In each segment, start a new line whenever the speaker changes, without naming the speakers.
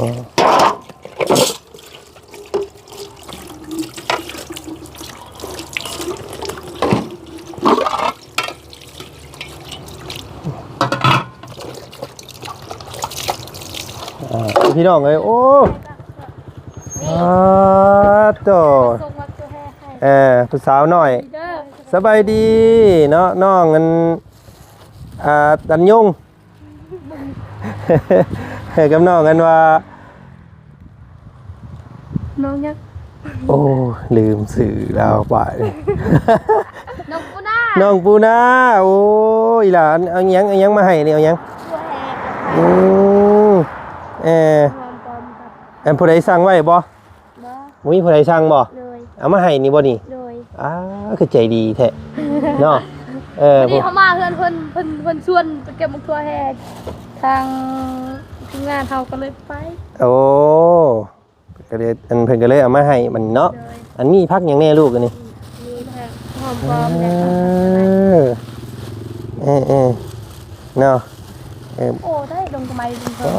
พี่น้องเลยโอ้โตผู้สาวหน่อยสบายดีเนาะน้องกันตันยงกับน้องกันว่า
น้องยักษ์
โอ้ลืมสื่อเราไป
น้องปูนา
น้องปูนาโอ้ยหลานเอายังมาให้เนี่ยเอายังผู้ใดสั่งไว้บ่มีผู้ใดสั่งบ่เอามาให้นี่บ่นี่คือใจดีแท้เนาะ
นี่เขามาเพิ่นชวนไปเก็บมังทั่วแห่ทางทีมงานเฮาก็เลยไป
โอ้ก็เลยเพิ่นก็เลยเอามาให้มันเนาะอันนี้พักหยังแน่ลูกอันนี้
มีผักหอมปลอมเนี่ย
เนาะ
โอ้ได้ลงทำไม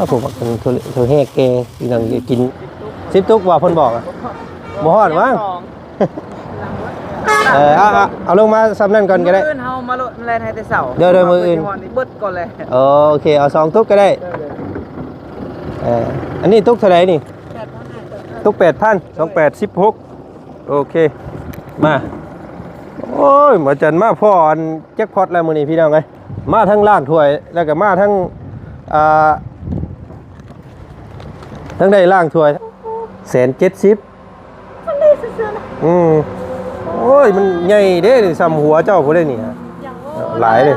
ผมว่าเป็นโทรแหกแกอีหลังกิน10ตุกว่าเพิ่นบอกอ่ะบ่ฮอดมั้งเอาลงมาซ้ำนั่นก่อนก็ได้
มื้ออื่นเฮามาโลดแล่นให้แต่เช้า
เดี๋ยวมื้ออื่น
เบิดก่อนเลย
โอเคเอา2ตุกก็ได้อันนี้ตุกเท่าไหร่นี่ตุก 8,000 2816โอเคมาโอ้ยหมอจันมาพ่ออันแจ็คพอตแล้วมื้อนี้พี่น้องเอ้ยมาทั้งล้างถ้วยแล้วก็มาทั้งได้ล้างถ้วย170
มันได้ซื่อๆนะ
โอ้ยมันใหญ่เด้ซ้ำหัวเจ้าผู้ได้นี่หลายเลย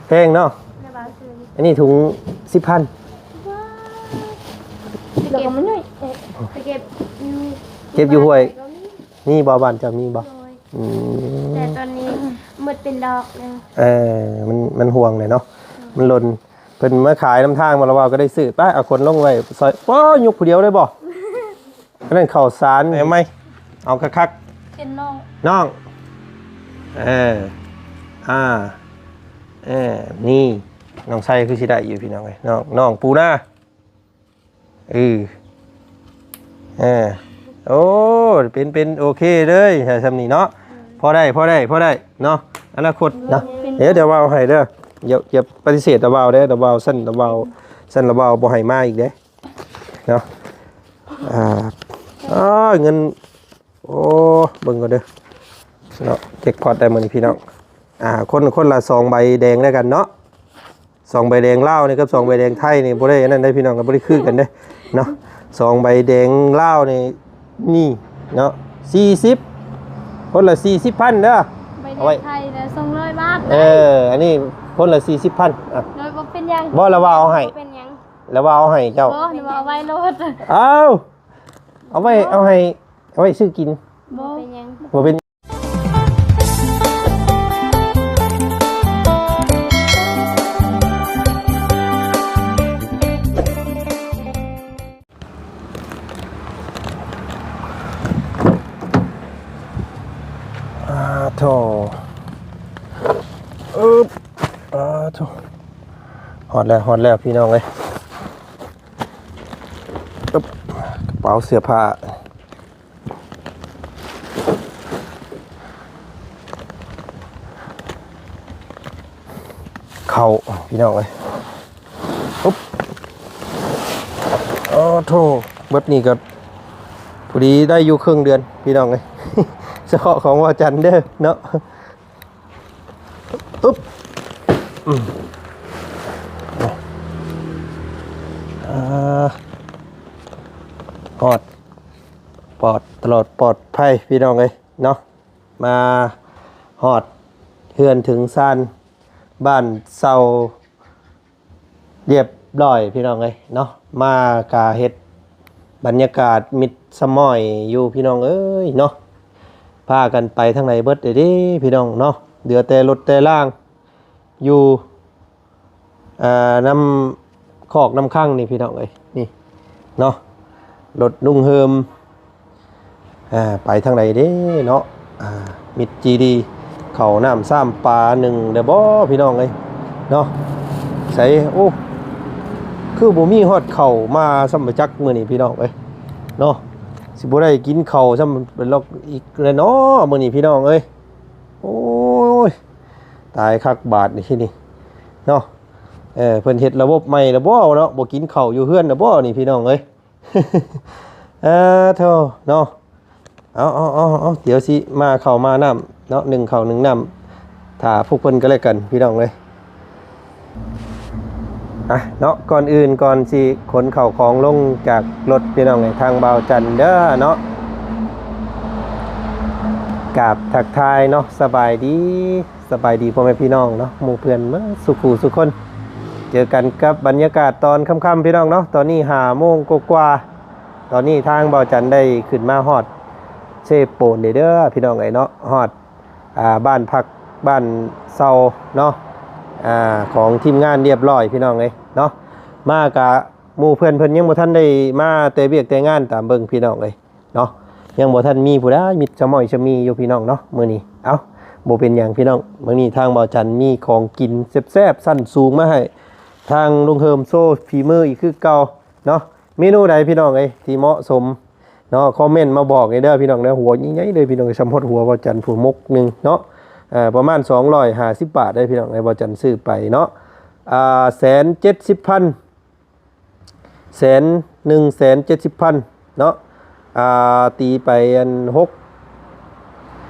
แพงเนาะอันนี้ถุง10,000
เก็บมันหน่อยเ
ก็บอยู่ห้วยนี่บ่บ้านจะมีบ่
แต่ตอนนี้มืดเป็นดอก
มันห่วงเลยเนาะมันหล่นเพิ่นมาขายน้ำทางมาแล้วว่าก็ได้ซื้อไปเอาคนลงไว้ซอยป้อยกผู้เดียวได้บ่อันนั้นข้าวสารเห็นไหมเอาคัก
ๆเป็นน้
องนี่น้องไส้คือสิได้อยู่พี่น้องเอ้ยน้องปูนาโอ้เป็นโอเคเลยใช่ซำนี้เนาะพอได้เนาะอนาคตเนาะเดี๋ยวว่าให้เด้ออย่าปฏิเสธตะวาวเด้อตะวาวสั้นตะวาวบ่ให้มาอีกเด้เนาะเงินโอ้เบิ่งก่อนเด้อเนาะเก็กพอตได้มื้อนี้พี่น้องคนละ2ใบแดงแล้วกันเนาะ2ใบแดงลาวนี่กับ2ใบแดงไทยนี่บ่ได้นั่นได้พี่น้องก็บ่ได้คือกันเด้เนาะ2ใบแดงลาวนี่เนาะ40คนละ 40,000 เด้อ
เอาไว้ไทยละ200 บาท
อันนี้คนละ 40,000
น้อยบ่เป็นหยัง
บ่ละว่าเอาให้
เป็นหยัง
ละว่าเอาให้เจ้า
บ่เอาไว้โลด
เอาไว้ซื้อกิน
บ่เป็นหยัง
บ่เป็นโถโถหอดแล้วพี่น้องเลยกระเป๋าเสื้อผ้าเข้าพี่น้องเลยปุ๊บโถเบิดนี่ก็พอดีได้อยู่ครึ่งเดือนพี่น้องเลยเฉพาะของว่าจันเด้อเนาะอุ๊บปลอดภัยพี่น้องเลยเนาะมาหอดเฮือนถึงซานบ้านเซาเรียบร้อยพี่น้องเลยเนาะมากาเฮ็ดบรรยากาศมิดสมอยอยู่พี่น้องเอ้ยเนาะพากันไปทางไหนเบิดเด้พี่น้องเนาะเดือแต่รถแต่ล่างอยู่น้ำคอกน้ำข้างนี่พี่น้องเอ้ยนี่เนาะรถนุ่งเฮิมไปทางไหนเด้เนาะมิดจีดีเข่าน้ำซ้ำปลา1เด้อบ่พี่น้องเอ้ยเนาะใส่โอ้ คือบ่มีฮอดข้าวมาซ้ำจักมื้อนี้พี่น้องเอ้ยเนาะสิบ่ได้กินข้าวซ้ำเป็นลอกอีกแล้วเนาะมื้อนี้พี่น้องเอ้ยโอ้ยตายคักบาดนี่ที่นี่เนาะเพิ่นเฮ็ดระบบใหม่แล้วบ่เนาะบ่กินข้าวอยู่เฮือนแล้วบ่นี่พี่น้องเอ้ย เท่าเนาะเอาเดี๋ยวสิมาข้าวมาน้ำเนาะ1ข้าว1น้ำถ้าพวกเพิ่นก็แล้วกันพี่น้องเอ้ยเนาะก่อนอื่นก่อนสิขนข้าวของลงจากรถพี่น้องเอ้ยทางบ่าวจันเด้อเนาะกราบทักทายเนาะสบายดีพ่อแม่พี่น้องเนาะหมู่เพื่อนมาสุขสุขคนเจอกันกับบรรยากาศตอนค่ำๆพี่น้องเนาะตอนนี้5 โมงกว่าตอนนี้ทางบ่าวจันได้ขึ้นมาฮอดเซโปนเด้อพี่น้องเอ้ยเนาะฮอดบ้านพักบ้านเซาเนาะของทีมงานเรียบร้อยพี่น้องเอ้ยเนาะมากะหมู่เพื่อนยังบ่ทันได้มาแต่เวียกแต่งานตามเบิ่งพี่น้องเอ้ยเนาะยังบ่ทันมีผู้ใดมิตรจะม้อยจะมีอยู่พี่น้องเนาะมื้อนี้เอ้าบ่เป็นหยังพี่น้องมื้อนี้ทางบ่าวจันมีของกินแซ่บๆสั้นสูงมาให้ทางลุงเฮิมโซ่ฝีมืออีกคือเก่าเนาะเมนูใดพี่น้องเอ้ยที่เหมาะสมเนาะคอมเมนต์มาบอกเด้อพี่น้องเด้อหัวใหญ่ๆเลยพี่น้องสำหรับหัวบ่าวจันผู้มกนึงเนาะประมาณ250 บาทได้พี่น้องไอ้บ่จันซื้อไปเนาะ170,000 170,000เนาะตีไป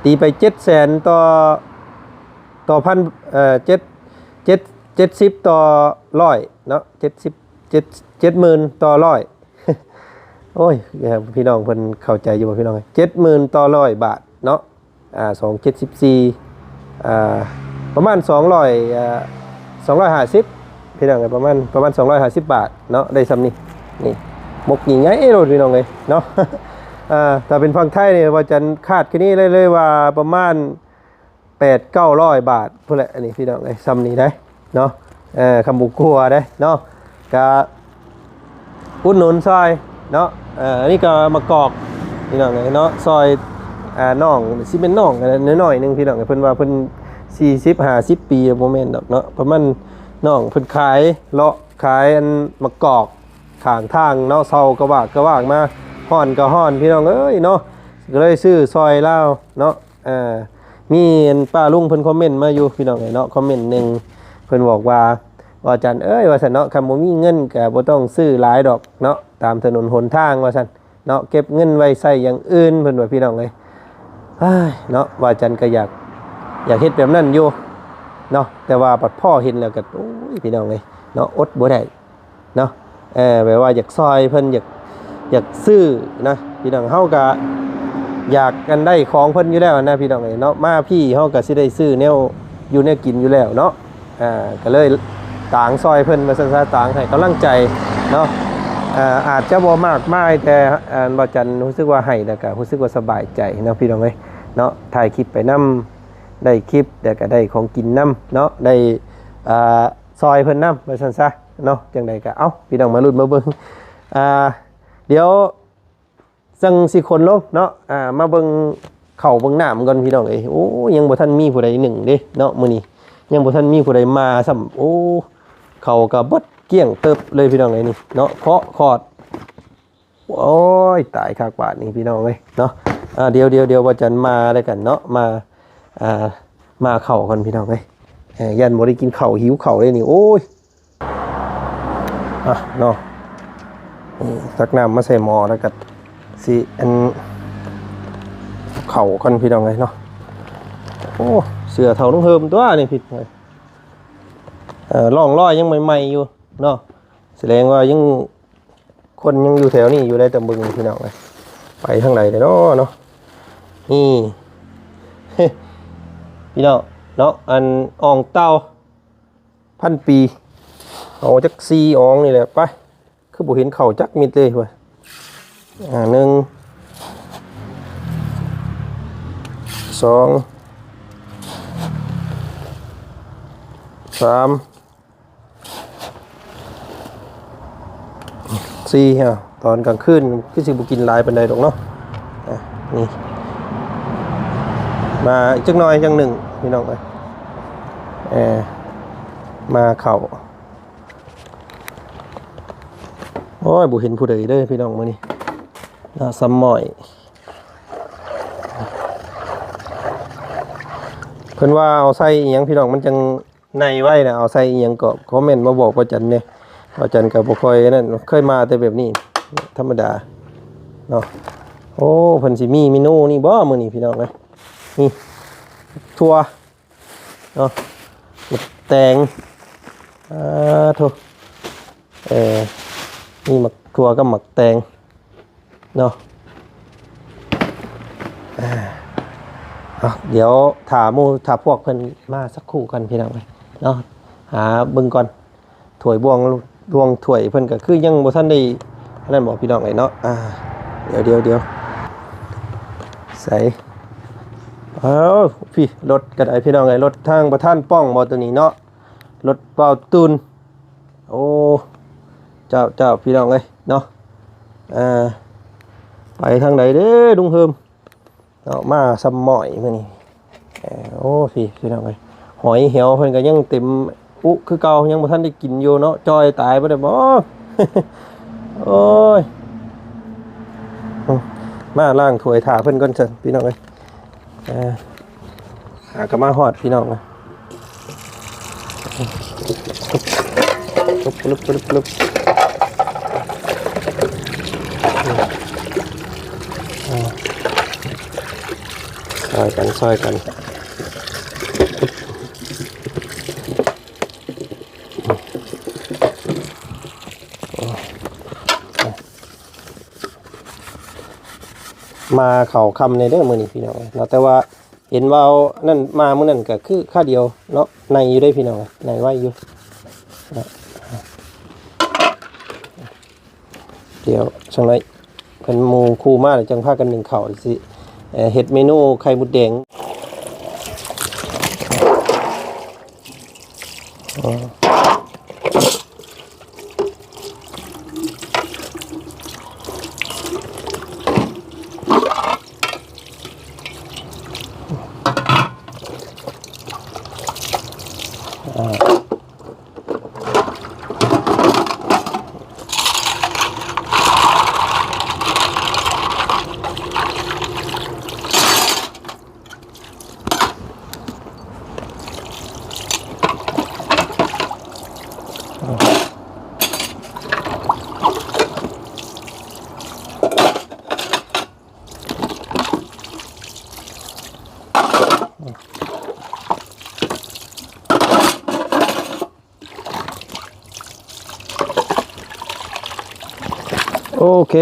ตีไป700,000ต่อพัน70ต่อ100เนาะ70,000ต่อ100โอ้ยพี่น้องเพิ่นเข้าใจอยู่บ่พี่น้อง70,000ต่อ100 บาทเนาะ274ประมาณ250พี่น้องประมาณ250 บาทเนาะได้ซ้ำนี่มกนี่ไงโลดพี่น้องเลยเนาะถ้าเป็นฝั่งไทยเนี่ยว่าจะคาดแค่นี้เลยว่าประมาณ800-900 บาทพุ่นแหละอันนี้พี่น้องเลยซ้ำนี่ได้เนาะคำบุกครัวได้เนาะกะอุดหนุนซอยเนาะอันนี้ก็มะกอกพี่น้องเลยเนาะซอยน้องสิเป็นน้องน้อยๆนึงพี่น้องเพิ่นว่าเพิ่น40-50 ปีโมเมนต์ดอกเนาะประมาณน้องเพิ่นขายเลาะขายอันมะกอกข้างทางเนาะเซากระวากมาฮ้อนก็ฮ้อนพี่น้องเอ้ยเนาะก็เลยซื้อซอยลาวเนาะมีป้าลุงเพิ่นคอมเมนต์มาอยู่พี่น้องเนาะคอมเมนต์นึงเพิ่นบอกว่าอาจารย์เอ้ยว่าซั่นเนาะคันบ่มีเงินก็บ่ต้องซื้อหลายดอกเนาะตามถนนหนทางว่าซั่นเนาะเก็บเงินไว้ใช้อย่างอื่นเพิ่นว่าพี่น้องเอ้ยเนาะว่าอาจารย์ก็อยากเฮ็ดแบบนั้นอยู่เนาะแต่ว่าปัดพ่อเห็นแล้วก็โอ้ยพี่น้องเอ้ยเนาะอดบ่ได้เนาะแบบว่าอยากซอยเพิ่นอยากซื้อนะพี่น้องเฮาก็อยากกันได้ของเพิ่นอยู่แล้วนะพี่น้องเอ้ยเนาะมาพี่เฮาก็สิได้ซื้อแนวอยู่แนวกินอยู่แล้วเนาะก็เลยต่างซอยเพิ่นมาซั่นๆต่างให้กำลังใจเนาะอาจจะบ่มากมายแต่บ่จันรู้สึกว่าให้แล้วก็รู้สึกว่าสบายใจเนาะพี่น้องเอ้ยเนาะถ่ายคลิปไปนำได้คลิปแต่ก็ได้ของกินนำเนาะได้ซอยเพิ่นนำว่าซั่นซะเนาะจังไดก็เอ้าพี่น้องมาลุ้นมาเบิ่งเดี๋ยวสั่งสิคนลงเนาะมาเบิ่งเข้าเบิ่งน้ำก่อนพี่น้องเอ้ยโอ้ยังบ่ทันมีผู้ใดหนึ่งเด้เนาะมื้อนี้ยังบ่ทันมีผู้ใดมาซ้ำโอ้เข้าก็เบิดเกลี้ยงเติบเลยพี่น้องเอ้ยนี่เนาะเคาะคอดโอ้ยตายคักบาดนี่พี่น้องเอ้ยเนาะเดี๋ยวว่าจันมาได้กันเนาะมาเข้ากันพี่น้องเอ้ยยันบ่ได้กินข้าวหิวข้าวเลยนี่โอ้ยเนาะตักน้ำมาใส่หม้อแล้วก็สิอันเข่ากันพี่น้องเลยเนาะโอ้เสือเท่าต้องเฮิมตัวนี่ผิดเลยล่องลอยยังใหม่ๆอยู่เนาะแสดงว่ายังคนยังอยู่แถวนี้อยู่ได้แต่บึงพี่น้องเลยไปทางไหนเนาะนี่ พี่น้องเนาะอันอ่องเต้า1,000 ปีเอาจักซีอ่องนี่แหละไปคือบ่เห็นเข่าจักมิดเลยเว้ย1 2 3 4ตอนกลางคืนคือสิบ่กินหลายปานใดดอกเนาะนี่มาอีกจักหน่อยจังหนึ่งพี่น้องเอ้ยมาเข่า โอ้ยบ่เห็นผู้ใดเด้อพี่น้องมื้อนี้ซ้ำหม้อยเพิ่นว่าเอาใส่อีหยังพี่น้องมันจังในไว้น่ะเอาใส่อีหยังก็คอมเมนต์มาบอกว่าจันเนี่ยว่าจันก็บ่ค่อยนั่นเคยมาแต่แบบนี้ธรรมดาเนาะโอ้เพิ่นสิมีเมนูนี่บ่มื้อนี้พี่น้องเอ้ยนี่ถั่วเนาะแตงโถนี่หมักถั่วกับหมักแตงเนาะเดี๋ยวถามพวกเพิ่นมาสักครู่กันพี่น้องเนาะหาเบิ่งก่อนถ้วยบวงถ้วยเพิ่นก็คือยังบ่ทันได้นั่นบอกพี่น้องไอ้เนาะเดี๋ยวใส่พี่รถก็ได้พี่น้องไอ้รถทางประธานป้องบ่ตัวนี้เนาะรถเป่าตูนโอ้เจ้าพี่น้องเอ้ยเนาะไปทางไหนเด้อลุงเฮิมเนาะมาซ้ำหม้อยมื้อนี้โอ้พี่น้องเอ้ยหอยเหี่ยวเพิ่นก็ยังเต็มอุคือเก่ายังบ่ทันได้กินอยู่เนาะจอยตายบ่ได้บ่ โอ้ยมาล้างถ้วยถาเพิ่นก่อนเถอะพี่น้องเอ้ยหากะมาฮอดพี่น้องนะลุบซอยกันมาเข้าคำในเด้อมื้อนี้พี่น้องเนาะแต่ว่าเห็นว่านั่นมามื้อนั้นก็คือค่าเดียวเนาะในอยู่ได้พี่น้องในไว้อยู่เดี๋ยวจังไรเพิ่นหมู่คู่มาแล้วจังพากันนึ่งข้าวสิเฮ็ดเมนูไข่มดแดงโอเค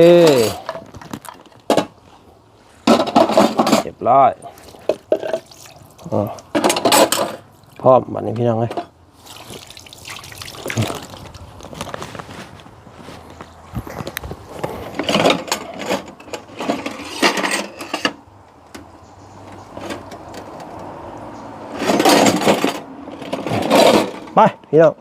เรียบร้อยพร้อมบัดนี้พี่น้องเอ้ยไปพี่น้อง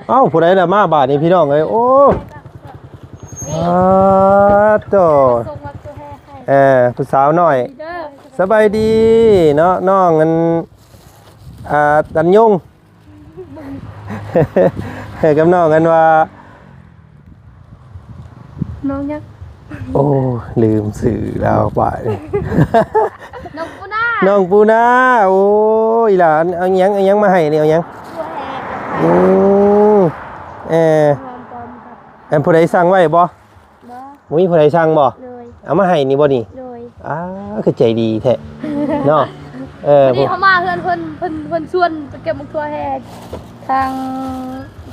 เอ้าผู้ใดล่ะมาบาดนี้พี่น้องเอ้ยโอ้โตผู้สาวน้อยสบายดีเนาะน้องกันตันยง กับน้องกันว่า
น้องยักษ์
โอ้ลืมสื่อดาวป่า
น้องปูนา
น้องปูนาโอ้ยหลานเอายังมาให้เนี่ยเอายังผู้ใดสั่งไว้บ่มีผู้ใดสั่งบ่เอามาให้นี่บ่นี่คือใจดีแท้เนาะ
นี่เขามาเพื่อนเพิ่นชวนไปเก็บมังทั่วแห่ทาง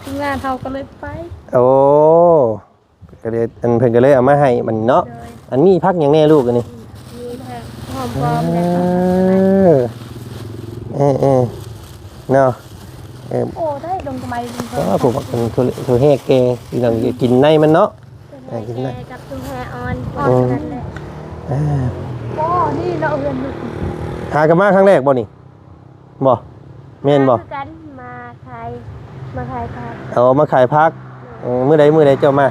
ทีมงานเฮาก็เลยไป
โอ้ก็เลยเพิ่นก็เลยเอามาให้มันเนาะอันนี้พักหยังแน่ลูกอันนี้
มีหอมปลอม
เนาะ
โอ้ได้ลงทำไม
ผมว่าเป็นถั่วแห้แกกินในมันเนาะ
กินในกับถั่วแห้ออนนั่นแหละอ๋อนี่เราเรียน
หากันมาครั้งแรกบ่นี่บ่แม่นบ่
กันมาขายพัก
เอามาขายพักมื้อใดเจ้ามา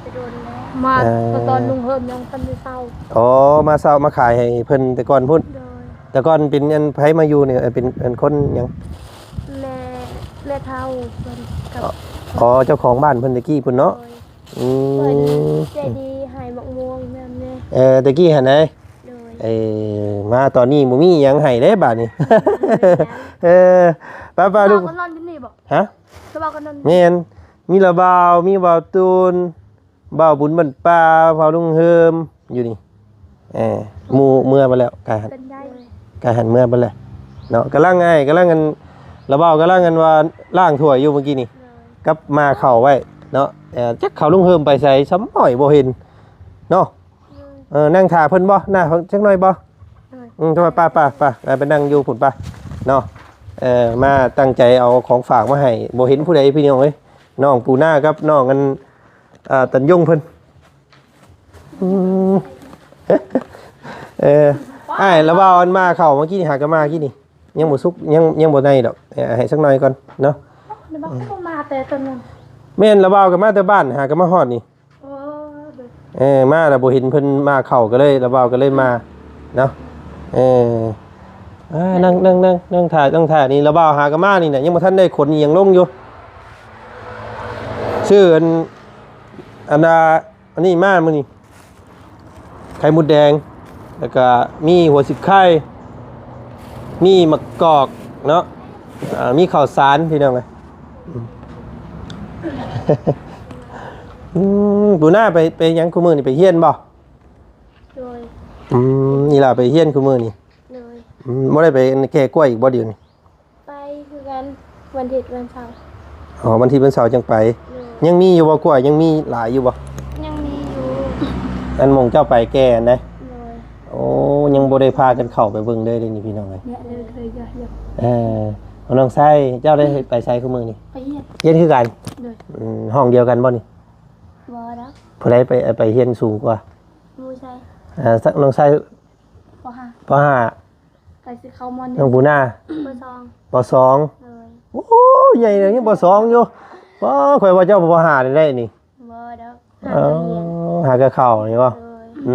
จะโดนแล้ว มาตอนลุงเฮิมยังทันได้เศร้า
อ๋อมาเซามาขายให้เพิ่นแต่ก่อนพุ่น
โดย
แต่ก่อนเป็นอันไผมาอยู่เนี่ยเป็นอันคนหยัง
แม่เท่าเพิ่นกับ
อ๋อเจ้าของบ้านเพิ่นตะกี้พุ่นเนาะ
โดย
อื
เพิ่น
ม
ใจดีให้มะม่วงแม่แม่
ตะกี้หั่นได
โดย
มาตอนนี้บ่มีหยังให้เด้บาดนี้ ป้าๆลูก
ก็นอนที่นี่บ่
ฮะ
สบายก็นอน
แม่นมีละบ่าวมีบ่าวตูนบ่าวบุญบันป่าบ่าวลุงเฮิมอยู่นี่หมู่เมื่อไปแล้วกายหัน
เป็นได้
กายหันเมื่อไปแล้วเนาะกำลังกันละบ่าวกำลังกันว่าล้างถ้วยอยู่เมื่อกี้นี่กับมาเข้าไว้เนาะจักเข้าลุงเฮิมไปใส่ซ้ำหน่อยบ่เห็นเนาะนั่งท่าเพิ่นบ่หน้าจักหน่อยบ่ทำไมป้าไปนั่งอยู่พุ่นป่ะเนาะมาตั้งใจเอาของฝากมาให้บ่เห็นผู้ใดพี่น้องเอ้ยน้องปูหน้ากับน้องกันตันยงเพิ่นอ้ายแล้วว่าอันมาเข้าเมื่อกี้นี่หากนมากี้นี่ยังบ่สุกยังบ่ในดอกให้สักหน่อยก่อนเนาะ
เดี๋ยวบอกก็มาแต่ตอนนั้น
แม่นละบ่าวกันมาแต่บ้านหากันมาฮอดนี่
โอ้
มาแล้วบ่เห็นเพิ่นมาเข้าก็เลยละบ่าวก็เลยมาเนาะนั่งถ่ายนี่ละบ่าวหากนมานี่น่ะยังบ่ทันได้ขนอีหยังลงอยู่ชื่ออันนี้มามื้อนี้ไข่มดแดงแล้วก็มีหัวสิไข่มีมะกอกเนาะมีข้าวสารพี่น้องเอ้ยปูหน้าไปหยังคุมื้อนี่ไปเฮียนบ่
โดย
นี่ล่ะไปเฮียนคุมื้อนี่
โดย
บ่ได้ไปแก้กล้วยอีกบ่เดี๋ยวนี้
ไปคือกันวันอาทิตย์วันเสาร์
อ๋อวันที่วันเสาร์จังไป ยังมีอยู่บ่กล้วยยังมีหลายอยู่บ่
ยังมีอยู่
อันหมองเจ้าไปแก่อันใด
โดย
โอ้ยังบ่ได้พากันเข้าไปเบิ่งเลยนี่พี่น้องเอ้ย
เนี่ยเลยเคยเยอะ
เอาน้องไส้เจ้าได้ไปใช้คุมื้อนี่
ไปเยี่ยม
เฮียนคือกัน
โดย
ห้องเดียวกันบ่นี่
บอแล้ว
ผู้ใดไปเฮียนสูงกว่า
มูใช่
สักน้องไส้
ปอห้า
ปห้า
ไปซื้อข้าวมัน
น้องปูหน้า
เบอร์ซอง
ปสอง
เลย
โอ้ใหญ่เลยยังปสองอยู่บ่ข่อยว่าเจ้าปห้าได้นี่
บอแล้ว
เอหากระเข้านี่บ่
เลย
อื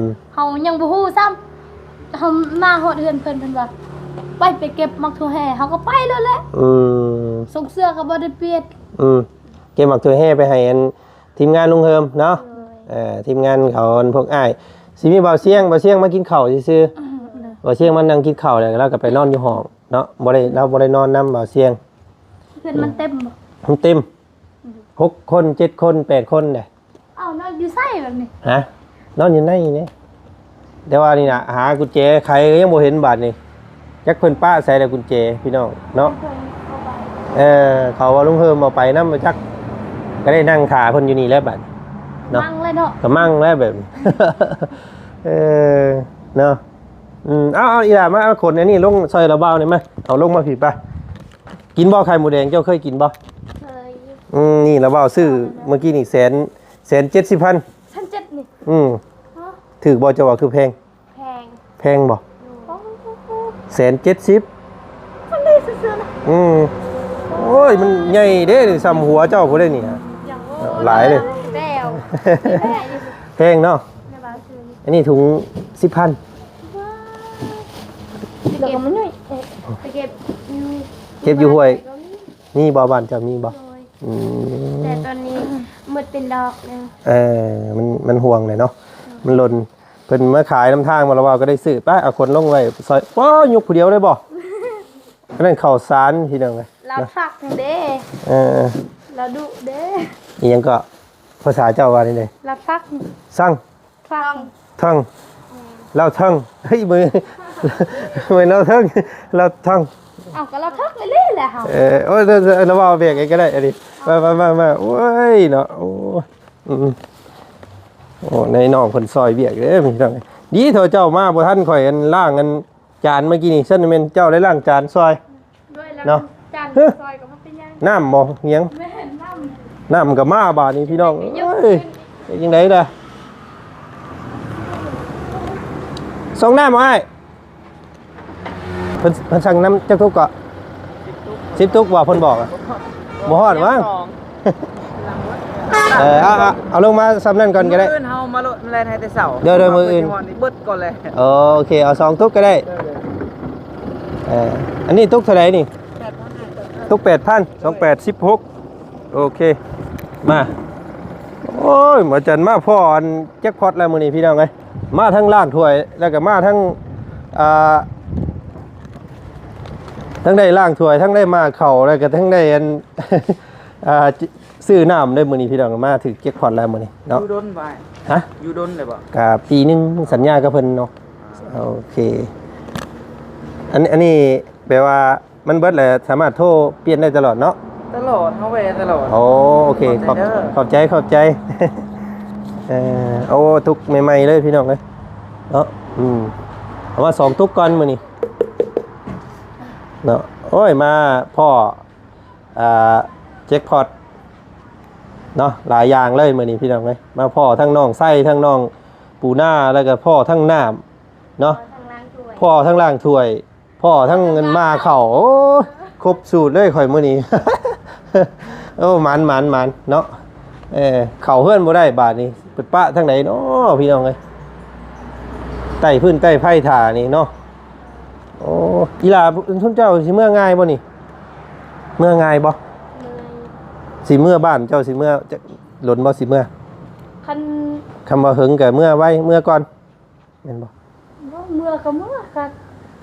ม
เขายังบ่ฮู้ซ้ำเขามาหอดเฮือนเพิ่นว่าไปเก็บมักทั่วแห่เขาก็ไปแล้วแหละส่งเสื้อก็บ่ได้เปลี่ยน
เก็บหมักถั่วแห่ไปให้อันทีมงานลุงเฮิมเนาะทีมงานเขาพวกอ้ายสิมีบ่าวเสียงมากินข้าวซื่อๆบ่าวเสียงมานั่งกินข้าวแล้วเราก็ไปนอนอยู่ห้องเนาะเราบ่ได้นอนนำบ่าวเสียง
เพื่อนมันเต็มบ่
มันเต็ม6คน7คน8คนเด้
เอ้านอนอยู่ไส้แบบนี้
ฮะนอนอยู่ในนี่แต่ว่านี่นะหากุญแจใครก็ยังบ่เห็นบาดนี่จักเพิ่นป้าใส่แต่กุญแจพี่น้องเนาะ
เพิ่นเข้าไป
เขาว่าลุงเฮิมเอาไปนำมาจักก็ได้นั่งขาเพิ่นอยู่นี่แล้วบาดเนาะ
มั่งเลยเนาะ
ก็มั่งแล้วแบบ เนาะเอาอีหล่ามาเอาขนอันนี้ลงซอยระเบ้านี่มาเอาลงมาผิดป่ะกินบ่ไข่หมูแดงเจ้าเคยกินบ่
เคย
นี่ระเบ้าซื้อเมื่อกี้นี่170,000
ชั้นเจ็ดนี่
ถือบ่เจ้าว่าคือแพง
แพง
แพงบ่
โอ้โห
170,000
มันได้ซื้อๆนะ
โอ้ยมันใหญ่เด้ซ้ำหัวเจ้าผู้ได้นี่ฮะ
อย่างโอ้
หลายเลย
แววแม่อยู่
แพงเนาะ
ในบ้านซื้อ
อันนี้ถุง10,000
เก็บมันหน่อยไปเก็บ
เก็บอยู่ห้วยนี่บ่บ้านเจ้ามีบ่
แต่ตอนนี้มืดเป็นดอกนึง
มันห่วงเลยเนาะมันหล่นเพิ่นมาขายน้ำทางมาแล้วว่าก็ได้ซื้อไปเอาคนลงไว้ซอยป้อยกผู้เดียวได้บ่อันนั้นข้าวสารพี่น้องเอ้ย
เราฟักเด้ เราดุเด้
อีหยังก็ภาษาเจ้าว่านี่เลย
เราฟัก
สั่ง
ฟัง
ทั้งเราทั้งเฮ้ยมือเราทั้งเราทั้ง
เอาก็เราทักเลยแหละค่ะ
โอ้ยเราว่าเบรกเองก็ได้อันนี้มาโอ้ยเนาะโอ้ในน้องคนซอยเบียกเด้พี่น้องดีเถอะเจ้ามาบ่ทันข่อยอันล่างกันจานเมื่อกี้นี่เส้นเป็นเจ้าได้ล่างจานซอย
ด้วยแล้ว
เนาะ
จานซอยกับมันเป็นยัง
น้ำบ่เฮียง
ไม่เห็นน้
น้ำกับมาบาดนี้พี่น้องเอ้ยยังไงล่ะส่งน้ำมาให้เพิ่นสั่งน้ำจักทุกเกาะ10 ตุกว่าเพิ่นบอกอ่ะบ่ฮอดมั้ง เอาลงมาซ้ำนั่นก่อนก็ได้
มื้อื่นเฮามาโลดแล่นให้แต่เช้า
เดี๋ยวมื้ออื่น
ฮอดนี่เบิดก่อนเลย
โอเคเอา2ตุ๊กก็ได้อันนี้ตุ๊กเท่าไหร่นี่ตุ๊ก8,000 2816โอเคมาโอ้ยหมอจันมาพ่ออันแจ็คพอตแล้วมื้อนี้พี่น้องเอ้ยมาทั้งล้างถ้วยแล้วก็มาทั้งทั้งได้ล้างถ้วยทั้งได้มาเข่าแล้วก็ทั้งได้อัน ซื้อน้ำได้มื้อนี้พี่น้องมาถึงแจ็คพอตแล้วมื้อนี้เนาะ
อยู่ดนไป
ฮะ
อยู่ดนเลยบ่
กับปีนึงสัญญากับเพิ่นเนาะโอเคอันนี้แปลว่ามันเบิดแหละสามารถโทรเปลี่ยนได้ตลอดเนาะ
ตลอดเฮาแวะตลอด
โอเคขอบ
ขอบใจเด้อ
ขอบใจ โอ้ทุกใหม่ๆเลยพี่น้องเลยเนาะเอามา2ทุกก่อนมื้อนี้เนาะโอ้ยมาพ่อแจ็คพอตเนาะหลายอย่างเลยมื้อนี้พี่น้องเลยมาพ่อทั้งน้องไส้ทั้งน้องปูหน้าแล้วก็พ่อทั้งน้ำเนาะพ่อทั้งล่างถ้วยพ่อทั้งเงินมาเข่าโอ้ครบสูตรเลยข่อยมื้อนี้ โอ้มันเนาะเข่าเพื่อนบ่ได้บาทนี้ไปปะทางไหนเนาะพี่น้องเอ้ยใต้พื้นใต้ไผ่ถ่านี่เนาะโอ้อีหลาทุนเจ้าสิเมื่อง่ายบ่นี่เมื่อง่ายบ่สิเมื่อบ้านเจ้าสิเมื่อจะหล่นบ่สิเมื่อ
คัน
คำว่าหึงกับเมื่อไว้เมื่อก่อนแม่นบ่
เมื่อก็เมื่อค่ะ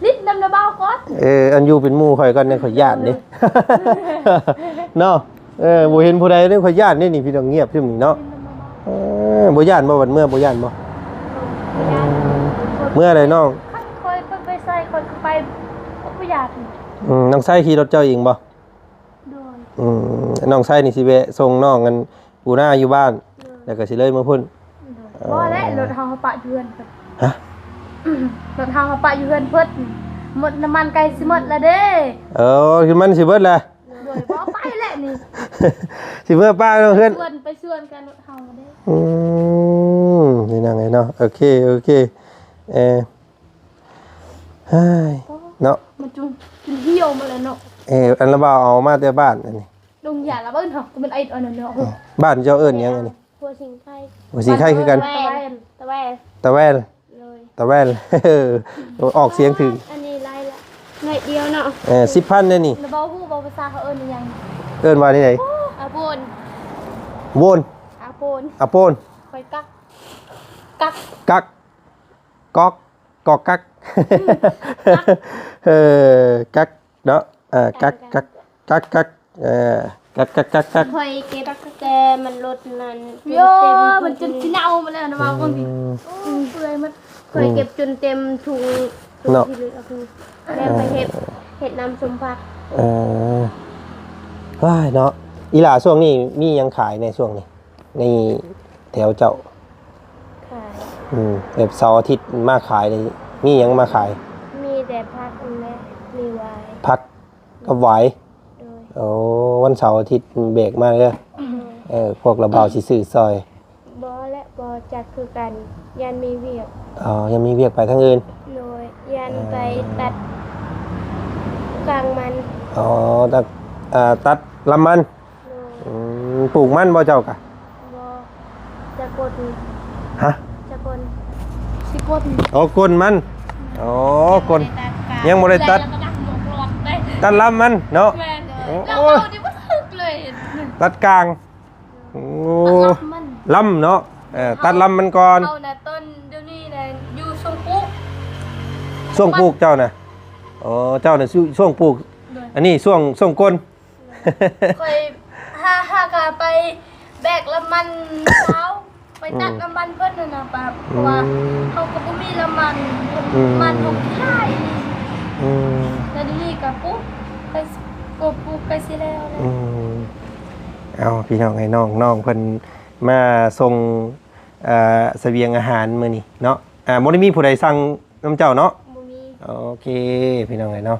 ลิดน้ำระเบ้าก่อน
อันอยู่เป็นหมู่ข่อยก่อนเนี่ยข่อยย่านเด้ เนาะบ่เห็นผู้ใดเนี่ยข่อยย่านนี่พี่ต้องเงียบซึมนี่เนาะบ่ย่านบ่วันเมื่อบ่ย่านบ่เมื่อใดน้อง
คอยไปใส่คอยไปประหยัด
น้องไส้ขี่รถเจ้าเองบ่
โดย
น้องไส้นี่สิแวะส่งน้องกันปูหน้าอยู่บ้านแล้วก็สิเลยมาพุ่น
บ่และรถเฮาปะอยู่เฮือนเพิ่น
ฮะ
รถเฮาปะอยู่เฮือนเพิ่นหมดน้ำมันไกลสิหมดแล้วเด้
คือมันสิเบิดแหละ
โดยบ่ไปแหละนี่
สิเมื่อป้าน้องเฮือน
ไปชวนกันรถเฮาเด้
นี่นั่งไงเนาะโอเคเฮ้ยเนาะ
มันจุเหี่ยวมาแล้วเนาะ
อันละบ่าวเอามาแต่บ้านอันนี้
ลุงอย่าละเบิ่นเฮามันไอ้อันนั้นเนาะ
บ้านเจ้าเอิ้นหยังอันนี้
หัวสิงไข่
หัวสีไข่คือกัน
ตะแวน
ตะแว่น
เลย
ตะแว่น ออกเสียงถึง
อันนี้ไล่ละหน่อยเดียวเนาะ
10,000เนี่ยนี่
แล้วบ่ฮู้บ่ภาษาเขาเอิ้นยัง
เอิ้นว่าที่ไหน
อาโปน
โวน
อาโปน
อะโปน
คอยกัก
กักก๊อกกัก กักเนาะกักกักกัก
คอยเก็บแต่มันลดนั้นโยมันจนสิเน่ามาแล้วนะว่าบางทีเปื่อยมันคอยเก็บจนเต็มถุงที่เหลือคือแล้วไปเฮ็ดน้ำส้มผัก
ว้ายเนาะอีหล่าช่วงนี้มียังขายในช่วงนี้ในแถวเจ้า
ขาย
แบบเสาร์อาทิตย์มาขายเลยมียังมาขาย
มีแต่ผักและมีไวน์
พักกับไหวาย
โดย
โอ้วันเสาร์อาทิตย์เบรกมากเลยพวกระเบาสิซื้อซอย
บ่และบ่จักคือกันยันมีเวียก
ยังมีเวียกไปทั้งอื่น
โดยยันไปตัดกลางมัน
ตัดลำมัน
โดย
ปลูกมันบ่เจ้ากะ
บ่จะกด
ฮะ
จะกดสิกด
กลมันกลยังบ่ได้ตัดตัดลำมันเนาะ
เราเอาดิบ่ถึกเลย
ตัดกลาง
มัน
ลำเนาะตัดลำมันก่อน
เอาน่ะต้นเดี๋ยวนี้น่ะอยู่ทรงปุ๊ก
ช่วงปลูกเจ้าน่ะเจ้าน่ะช่วงปลูกอันนี้ช่วงก้น
เคยหากะไปแบกละมันเช้าไปตัดละมันเพิ่นน่ะนะป้าเพราะว่าเขาก็บ่มีละมันมันของที่ไร่แล้วเดี๋ยวนี้ก็ปุ๊บไปก็ปลูกไปสิแล้วเลย
เอาพี่น้องให้น้องเพิ่นมาส่งเสบียงอาหารมื้อนี้เนาะบ่ได้มีผู้ใดสั่งน้ำเจ้าเนาะ
บ่มี
โอเคพี่น้องให้เนาะ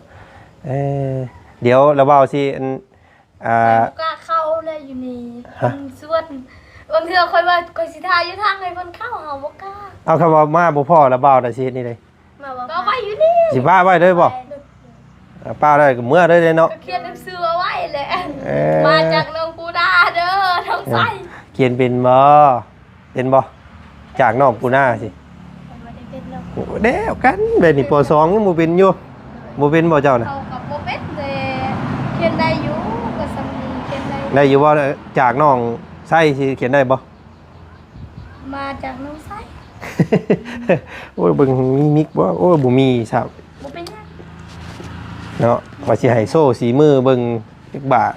เดี๋ยวเราเว้าสิ
บ่กล้าเข้าเลยอยู่นี่มันส่วนบางเทื่อค่อยว่าค่อยสิทาอยู่ทางให้เพิ่นเข้าเฮาบ่กล้า
เอาคำว่ามาบ่พอแล้วเว้าได้สิเฮ็ดนี่เลย
มาบ่ก็ไว้อยู่นี่
สิป้าไว้เด้อบ่ป้าได้ก็เมื่อได้เนาะ
ก็เขียนหนังสือเอาไว้แหละมาจากน้องปูดาเด้อน้องใส
เขียนเป็นบ่เป็นบ่จากน้องปูหน้าสิ
บ่ได้เป็นหรอก
โอ้เด้วกันเบนนี่ปสองยังบ่เป็นอยู่บ่เป็นบ่เจ้าน่ะ
เขากับบ่เป็นแต่เขียนได้อยู่ก็สำนีเขียนได้
ได้อยู่บ่จากน้องไส้สิเขียนได้บ่
มาจากน้องไส้
โอ้ยเบิ่งมีมิกบ่โอ้ยบ่มีครับ
บ่เป็นหยัง
เนาะว่าสิให้โซ่สีมือเบิ่งจักบาท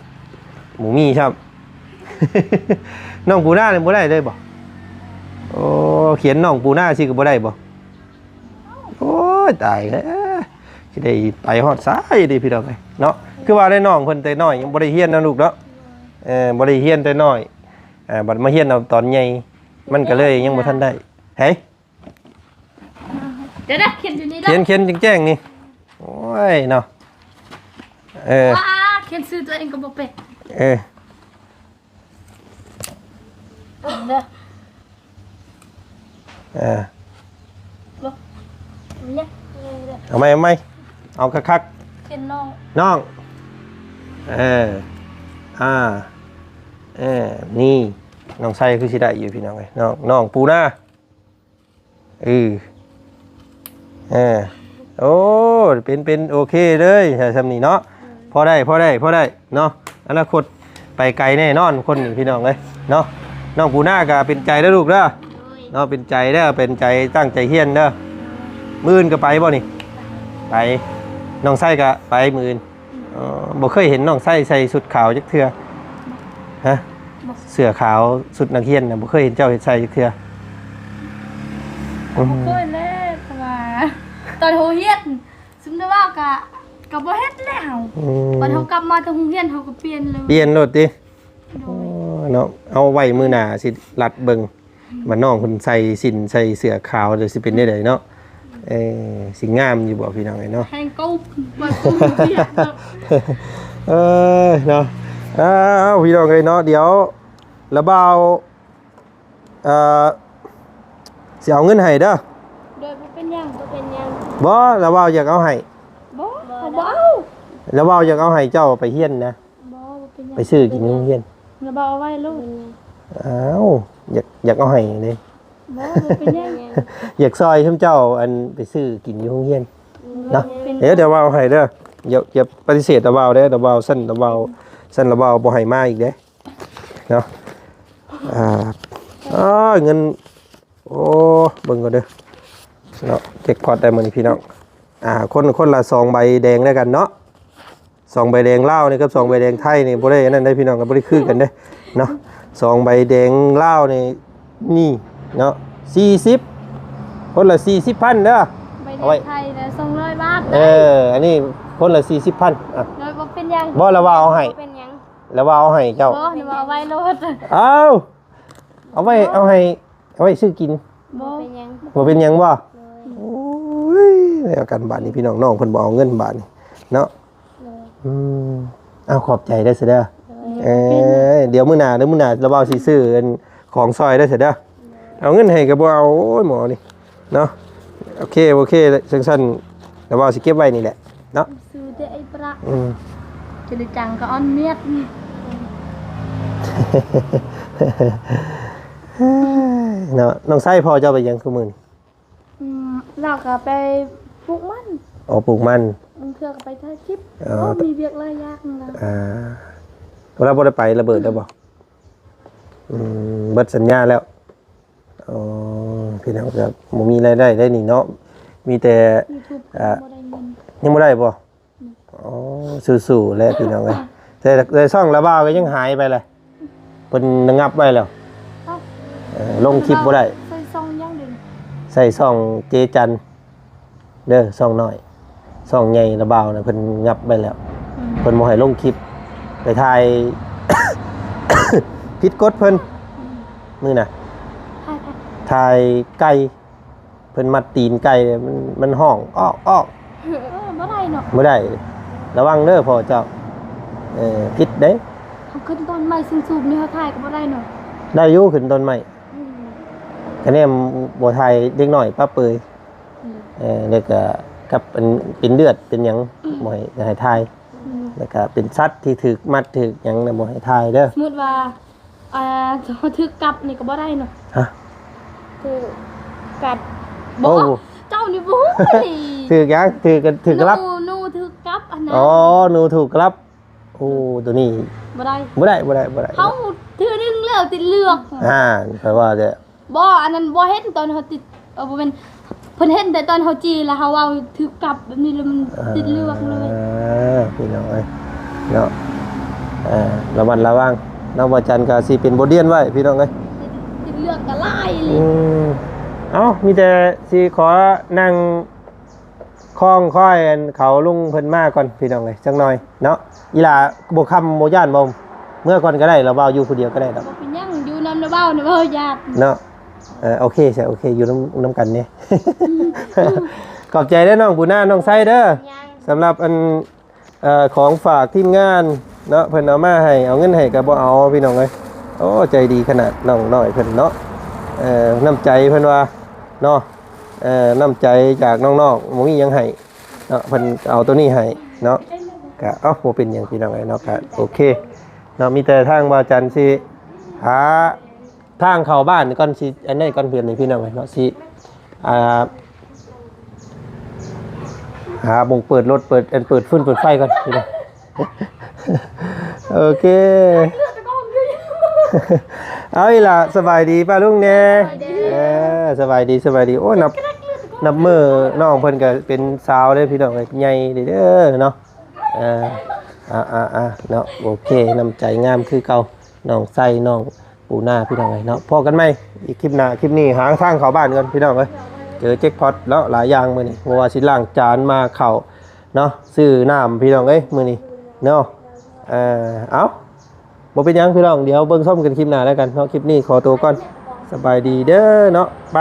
บ่มีครับ น้องปูหน้านี่บ่ได้เลยบ่โอ้เขียนน้องปูหน้าสิก็บ่ได้บ่โอ้ยตายแล้วสิได้ไปฮอดซ้ายเด้พี่น้องเอ้ยเนาะคือว่าได้น้องเพิ่นแต่น้อยยังบ่ได้เรียนนะลูกเนาะบ่ได้เรียนแต่น้อยบัดมาเรียนเอาตอนใหญ่มันก็เลยยังบ่ทันได้เฮ้ย
เดี๋ยวนะเขียนอยู่นี่แล้ว
เขียนแจ้งๆนี่โอ้ยเนาะ
ว้าเขียนชื่อตัวเองก็บ่เป็นเด้อบ่เนี่ย
เอาไหมเอาคัก
เขียนน้อง
ๆน้องนี่น้องไส้คือสิได้อยู่พี่น้องเอ้ยน้องปูหน้าโอ้เป็นโอเคเลยทำนี่เนาะพอได้เนาะอนาคตไปไกลแน่นอนคนนี้พี่น้องเอ้ยเนาะน้องปูหน้าก็เป็นใจแล้วลูกเด้อเนาะเป็นใจเด้อเป็นใจตั้งใจเฮียนเด้อมื้ออื่นก็ไปบ่นี่ไปน้องไส้ก็ไปมื้ออื่นบ่เคยเห็นน้องไส้ใส่ชุดขาวจักเทื่อฮะเสื้อขาวชุดนักเรียนน่ะบ่เคยเห็นเจ้าใส่จักเทื่อ
บ่เคยเลยเพราะว่าตอนโฮเฮียนซึ่งได้ว่าก็บ่เฮ็ดแล้วตอนเฮากลับมาทางโรงเรียนเฮาก็เปลี่ยนเลย
เปลี่ยนโลดติ
โดย
เนาะเอาไว้มื้อหน้าสิรัดเบิ่งว่าน้องเพิ่นใส่สินใส่เสื้อขาวเดี๋ยวสิเป็นได้ไดเนาะสิงามอยู่บ่พี่น้องเอ้ยเนาะ
แฮงกูบ่กูเฮียนเนาะ
เนาะพี่น้องเอ้ยเนาะเดี๋ยวระเบาสิเอาเงินให้เด้อ
โดยบ่เป็นหยัง
บ่ระเบาอยากเอาให้
บ่บ่เอา
ระเบาอยากเอาให้เจ้าไปเฮียนนะ
บ่เป็นหยัง
ไปซื้อกินอยู่โรงเรียน
แล้วบ่เอาไว้ลูก
อ้าวอยากเอาให้เด้
บ่เป็นหยัง
อยากซอยเจ้าอันไปซื้อกินอยู่โรงเรียนเนาะเดี๋ยวว่าเอาให้เด้ออย่าปฏิเสธระเบาเด้อระเบาสั้นระเบาบ่ให้มาอีกเด้เนาะเงินโอ้เบิ่งก่อนเด้อเนาะเจ็คพอตได้มื้อนี้พี่น้องคนละ2ใบแดงแล้วกันเนาะ2ใบแดงลาวนี่กับ2ใบแดงไทยนี่บ่ได้อันนั้นได้พี่น้องก็บ่ได้คือกันเด้เนาะ2ใบแดงลาวนี่เนาะ40คนละ40,000เด้อ
ใบไทยแล้ว200 บาท
อันนี้คนละ40,000อ่ะ
โดยบ่เป็นหยัง
บ่ละว่าเอาให้
เป็นหยัง
แล้วว่าเอาให้เจ้า
บ่นี่ว่าเอาไว้โลด
เอาไว้ซื้อกิน
บ่เป็นหยัง
บ่เป็นหยังบ่โอ้ยแล้วกันบาดนี้พี่น้องเพิ่นบ่เอาเงินบาดนี้เนาะขอบใจได้เสียเด้อเดี๋ยวมื้อหน้าเราเอาสิซื้อของซอยได้เสียเด้อเอาเงินให้ก็บ่เอาโอ้ยหมอนี่เนาะโอเคสั้นๆเราเอาสิเก็บไว้นี่แหละเนาะ
ซื้อแต่ไอ้ประจะได้จังก็ออนเมียด
เนาะน้องไส้พอเจ้าไปยังคือมื้อนี้
เราก็ไปปลูกมัน
ปลูกมัน
เทื่อก็ไปถ่ายคลิปมีเวียกหลายอย่างนะ
เราบ่ได้ไประเบิดแล้วบ่เบิดสัญญาแล้วพี่น้องก็บ่มีรายได้นี่เนาะมีแต่
YouTube บ่ได้เงิน
ยังบ่ได้บ่สู้ๆแล้วพี่น้องเอ้ยแต่ช่องระบ้าก็ยังหายไปเลยเพิ่นระงับไว้แล้วลงคลิปบ่ได้
ใส่ซองอย่างเดียว
ใส่ช่องเจจันเด้อช่องน้อยช่องใหญ่ระบ้าน่ะเพิ่นงับไว้แล้วเพิ่นบ่ให้ลงคลิปไปถ่าย ผิดกฎเพิ่นมื้อน่ะถ่ายไก่เพิ่นมัดตีนไก่มันห้องออก
บ่ได้เนาะ
บ่ได้ระวังเด้อพ่อเจ้าผิดเด้
เขาขึ้นต้นไม้สูงๆนี่เขาถ่ายก็บ่ได้เนาะ
ได้อยู่ขึ้นต้นไม้คะแนนบ่ถ่ายเด็กน้อยป้าเปยแล้วก็กับเป็นเลือดเป็นหยังบ่ให้ถ่ายแล้วก็เป็นสัตว์ที่ถูกมัดถูกหยังน่ะบ่ให้ถ่ายเด้อ
สมมุติว่า เขาถือกลับนี่ก็บ่ได้เนาะ
ฮะ
ถือกัดบ่เจ้านี่บ่ฮู้ดิ
ถือกยังถือกลับ
หนูถือกลับอันนั้น
อ๋อหนูถูกกลับโอ้ตัวนี้
บ่ได้
บ่ได้
เขาถือนึงแล้วติดเลือก
แปลว่าจะ
บ่อันนั้นบ่เห็นตอนเขาติดบ่แม่นเพิ่นเห็นแต่ตอนเขาจีแล้วเขาเว้าถือกลับแบบนี้แล้วมันติดเลือกเลย
พี่น้องเอ้ยเนาะระมัดระวังน้องบ่จันก็สิเป็นบทเรียนไว้พี่น้องเอ้ย
ติดเลือกก็หลายเลย
เอ้ามีแต่สิขอนั่งคล้องค่อยอันเขาลุงเพิ่นมาก่อนพี่น้องเอ้ยจังหน่อยเนาะอีหล่าบ่คำบ่ย่านบ่เมื่อก่อนก็ได้เราเว้าอยู่ผู้เดียวก็ได้ดอก
บ่เป็นหยังอยู่นำเบ้าเนาะเว้าญาติ
เนาะโอเคใช่โอเคอยู่น้ำกันเนี่ย ขอบใจได้อน้องปูน่าน้องไส้เด้อสำหรับอันของฝากทีมงานเนาะเพิ่นเอามาให้เอาเงินให้ก็บ่เอาพี่น้องเอ้ยโอ้ใจดีขนาดน้องน้อยเพิ่นเนาะน้ำใจเพิ่นว่าเนาะน้ำใจจากน้องๆบ่มีหยังให้เนาะเพิ่นเอาตัวนี้ให้เนาะก็บ่เป็นหยังพี่น้องเอ้ยเนาะก็โอเคเนาะมีแต่ทางบ่าวจันทร์สิหาทางเข้าบ้านก่อนสิอันนี้ก่อนเพื่อนนี่พี่น้องเอ้ยเนาะสิหาบงเปิดรถเปิดฟืนเปิดไฟก่อนพี่น้อง โอเค เอาอีหล่ะสบายดีป่ะลุงเนี่ยสบายดีโอ้นับมือน้องเพิ่นก็เป็นสาวเลยพี่น้องเอ้ยใหญ่เด้อเนาะเนาะโอเคนำใจงามคือเก่าน้องไส้น้องปูหน้าพี่น้องเอ้ยเนาะพอกันไหมอีกคลิปหน้าคลิปนี้หาทางเข้าบ้านกันพี่น้องเอ้ยเจอแจ็คพอตแล้วหลายอย่างมื้อนี้บ่ว่าสิล้างจานมาเข้าเนาะซื้อน้ำพี่น้องเอ้ยมื้อนี้เนาะเอาบ่เป็นหยังพี่น้องเดี๋ยวเบิ่งส้มกันคลิปหน้าแล้วกันเนาะคลิปนี้ขอตัวก่อนสบายดีเด้อเนาะไป